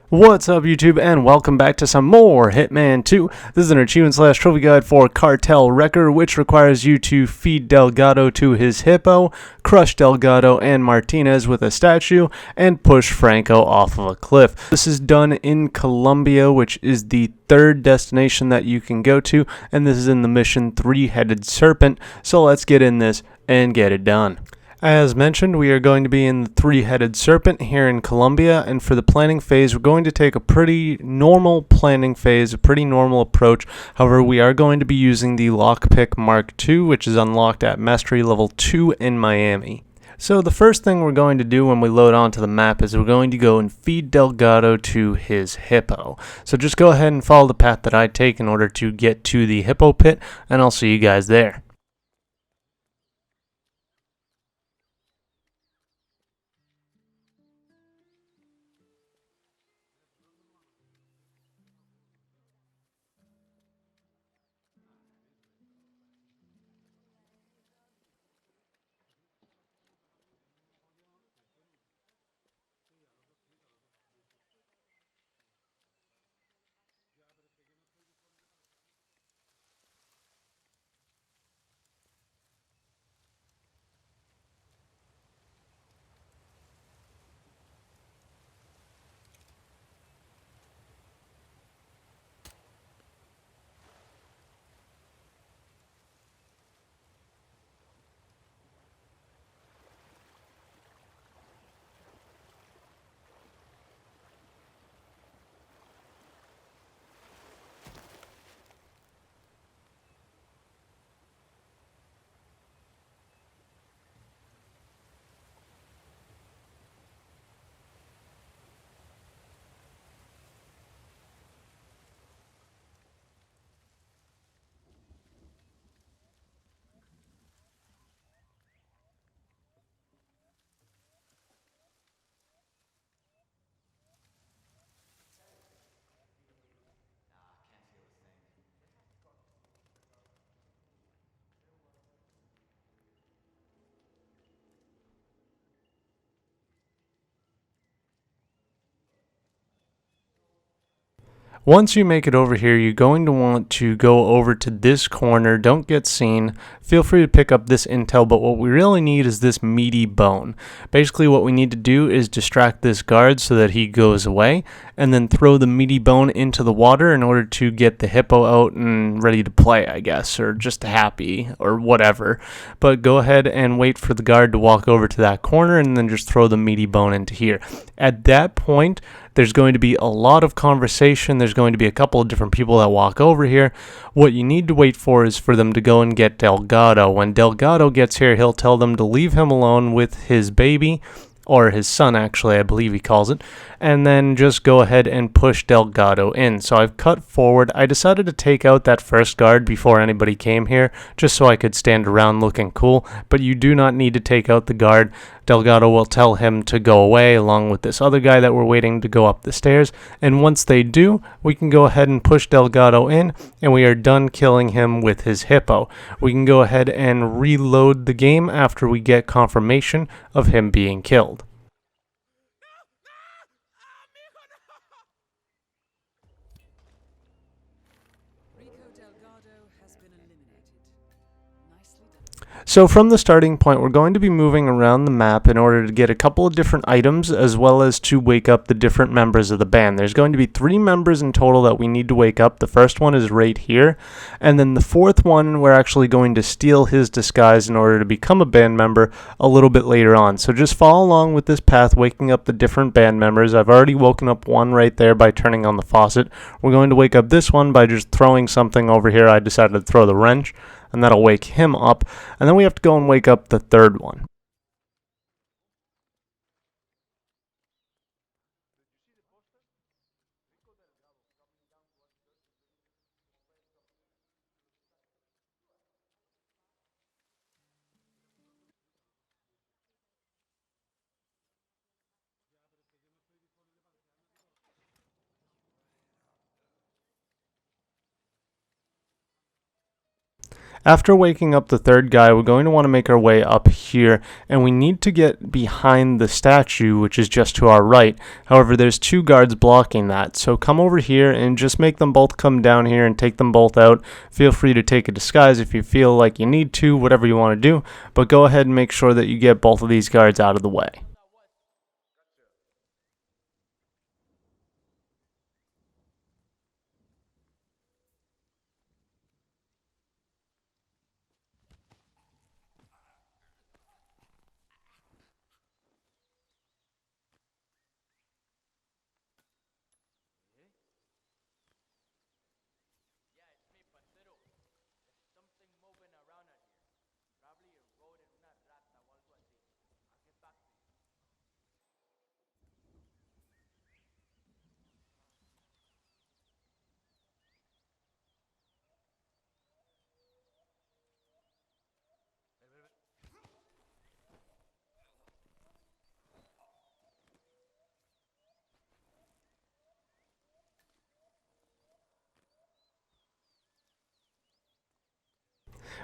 What's up, YouTube, and welcome back to some more Hitman 2. This is an achievement/trophy guide for Cartel Wrecker, which requires you to feed Delgado to his Hippo, crush Delgado and Martínez with a statue, and push Franco off of a cliff. This is done in Colombia, which is the third destination that you can go to, and this is in the mission Three-Headed Serpent. So let's get in this and get it done. As mentioned, we are going to be in the Three-Headed Serpent here in Colombia, and for the planning phase, we're going to take a pretty normal planning phase, a pretty normal approach. However, we are going to be using the Lockpick Mark II, which is unlocked at Mastery Level 2 in Miami. So the first thing we're going to do when we load onto the map is we're going to go and feed Delgado to his Hippo. So just go ahead and follow the path that I take in order to get to the Hippo pit, and I'll see you guys there. Once you make it over here, you're going to want to go over to this corner. Don't get seen. Feel free to pick up this intel, but what we really need is this meaty bone. Basically, what we need to do is distract this guard so that he goes away, and then throw the meaty bone into the water in order to get the Hippo out and ready to play, I guess, or just happy, or whatever. But go ahead and wait for the guard to walk over to that corner, and then just throw the meaty bone into here. At that point, there's going to be a lot of conversation. There's going to be a couple of different people that walk over here. What you need to wait for is for them to go and get Delgado. When Delgado gets here, he'll tell them to leave him alone with his baby, or his son actually, I believe he calls it, and then just go ahead and push Delgado in. So I've cut forward. I decided to take out that first guard before anybody came here, just so I could stand around looking cool, but you do not need to take out the guard. Delgado will tell him to go away along with this other guy that we're waiting to go up the stairs, and once they do, we can go ahead and push Delgado in, and we are done killing him with his Hippo. We can go ahead and reload the game after we get confirmation of him being killed. So from the starting point, we're going to be moving around the map in order to get a couple of different items, as well as to wake up the different members of the band. There's going to be 3 members in total that we need to wake up. The first one is right here, and then the fourth one, we're actually going to steal his disguise in order to become a band member a little bit later on. So just follow along with this path, waking up the different band members. I've already woken up one right there by turning on the faucet. We're going to wake up this one by just throwing something over here. I decided to throw the wrench, and that'll wake him up, and then we have to go and wake up the third one. After waking up the third guy, we're going to want to make our way up here, and we need to get behind the statue, which is just to our right. However, there's two guards blocking that, so come over here and just make them both come down here and take them both out. Feel free to take a disguise if you feel like you need to, whatever you want to do, but go ahead and make sure that you get both of these guards out of the way.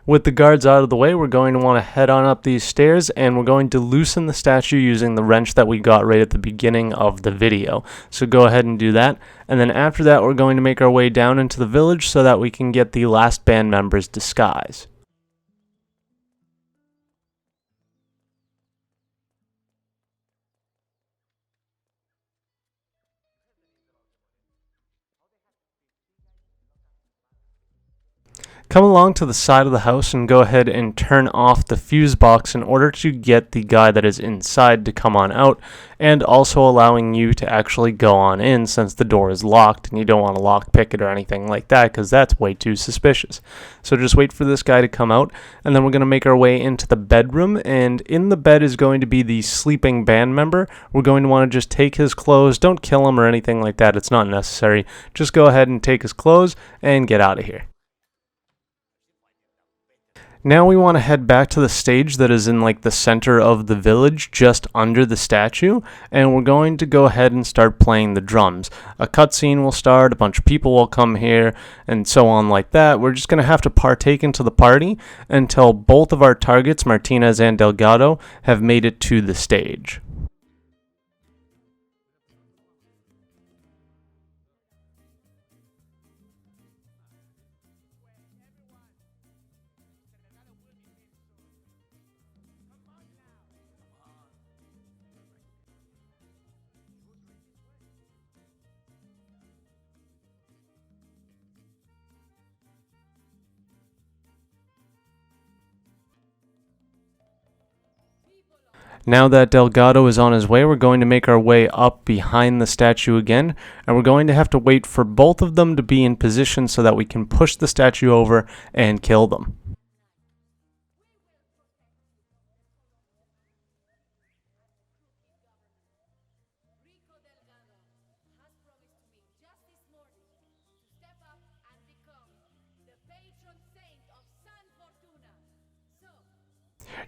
With the guards out of the way, we're going to want to head on up these stairs, and we're going to loosen the statue using the wrench that we got right at the beginning of the video. So go ahead and do that, and then after that we're going to make our way down into the village so that we can get the last band member's disguise. Come along to the side of the house and go ahead and turn off the fuse box in order to get the guy that is inside to come on out, and also allowing you to actually go on in since the door is locked and you don't want to lock pick it or anything like that because that's way too suspicious. So just wait for this guy to come out, and then we're going to make our way into the bedroom, and in the bed is going to be the sleeping band member. We're going to want to just take his clothes. Don't kill him or anything like that. It's not necessary. Just go ahead and take his clothes and get out of here. Now we want to head back to the stage that is in like the center of the village, just under the statue, and we're going to go ahead and start playing the drums. A cutscene will start, a bunch of people will come here, and so on like that. We're just going to have to partake into the party until both of our targets, Martinez and Delgado, have made it to the stage. Now that Delgado is on his way, we're going to make our way up behind the statue again, and we're going to have to wait for both of them to be in position so that we can push the statue over and kill them.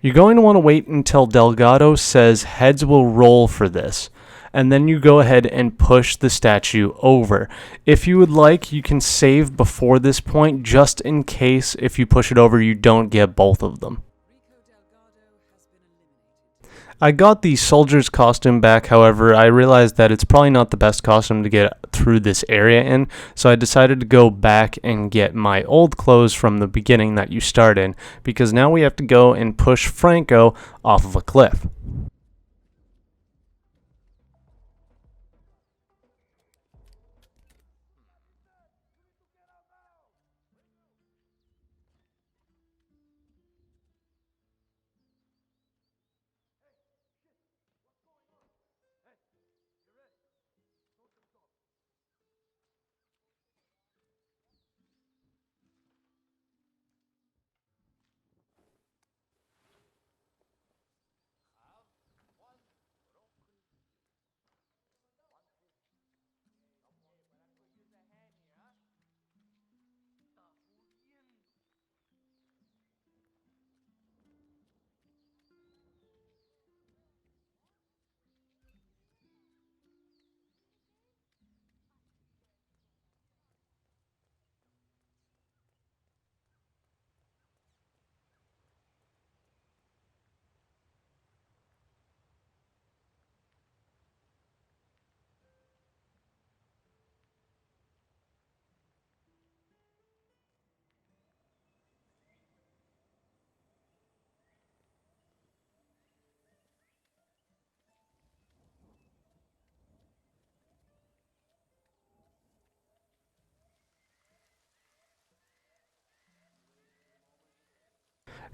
You're going to want to wait until Delgado says heads will roll for this, and then you go ahead and push the statue over. If you would like, you can save before this point, just in case if you push it over you don't get both of them. I got the soldier's costume back, however, I realized that it's probably not the best costume to get through this area in, so I decided to go back and get my old clothes from the beginning that you start in, because now we have to go and push Franco off of a cliff.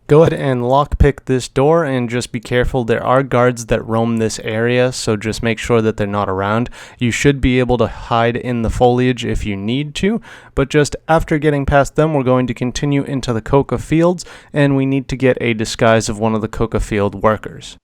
Go ahead and lockpick this door and just be careful. There are guards that roam this area, so just make sure that they're not around. You should be able to hide in the foliage if you need to, but just after getting past them, we're going to continue into the coca fields, and we need to get a disguise of one of the coca field workers.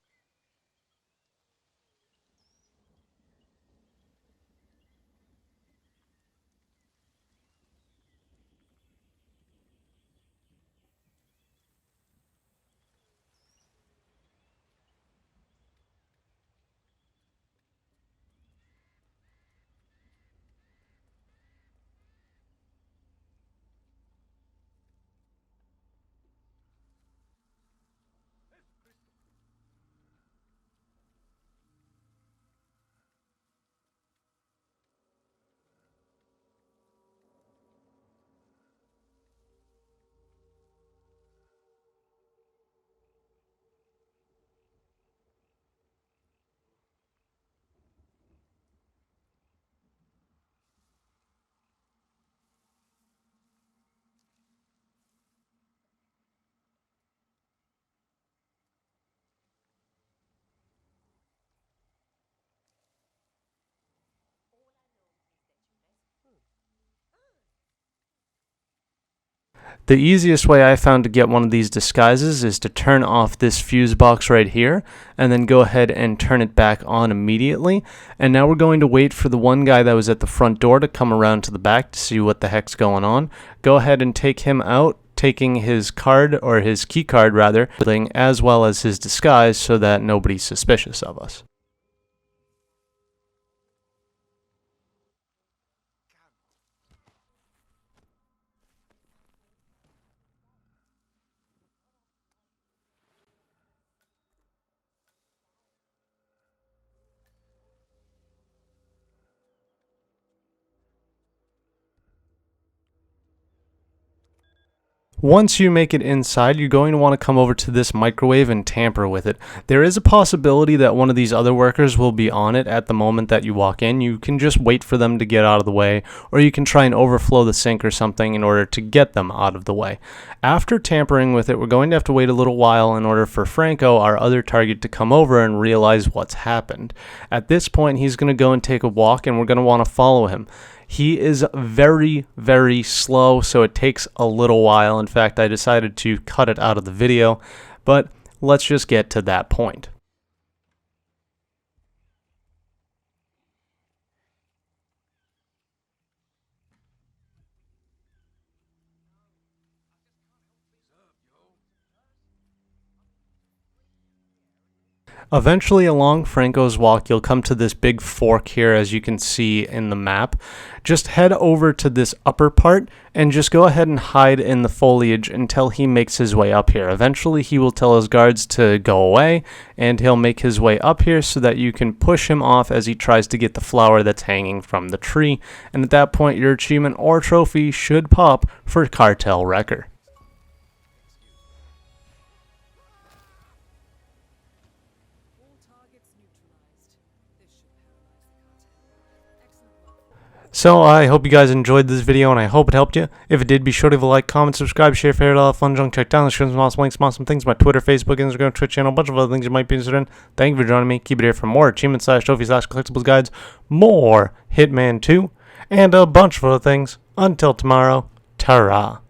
The easiest way I found to get one of these disguises is to turn off this fuse box right here and then go ahead and turn it back on immediately. And now we're going to wait for the one guy that was at the front door to come around to the back to see what the heck's going on. Go ahead and take him out, taking his card, or his key card rather, as well as his disguise so that nobody's suspicious of us. Once you make it inside, you're going to want to come over to this microwave and tamper with it. There is a possibility that one of these other workers will be on it at the moment that you walk in. You can just wait for them to get out of the way, or you can try and overflow the sink or something in order to get them out of the way. After tampering with it, we're going to have to wait a little while in order for Franco, our other target, to come over and realize what's happened. At this point, he's going to go and take a walk, and we're going to want to follow him. He is very, very slow, so it takes a little while. In fact, I decided to cut it out of the video, but let's just get to that point. Eventually, along Franco's walk, you'll come to this big fork here, as you can see in the map. Just head over to this upper part and just go ahead and hide in the foliage until he makes his way up here. Eventually, he will tell his guards to go away, and he'll make his way up here so that you can push him off as he tries to get the flower that's hanging from the tree. And at that point, your achievement or trophy should pop for Cartel Wrecker. So I hope you guys enjoyed this video, and I hope it helped you. If it did, be sure to leave a like, comment, subscribe, share, favorite, all that fun junk. Check down the description, awesome links, awesome things, my Twitter, Facebook, Instagram, Twitch channel, a bunch of other things you might be interested in. Thank you for joining me. Keep it here for more achievement /trophy /collectibles guides, more Hitman 2, and a bunch of other things. Until tomorrow, ta-ra.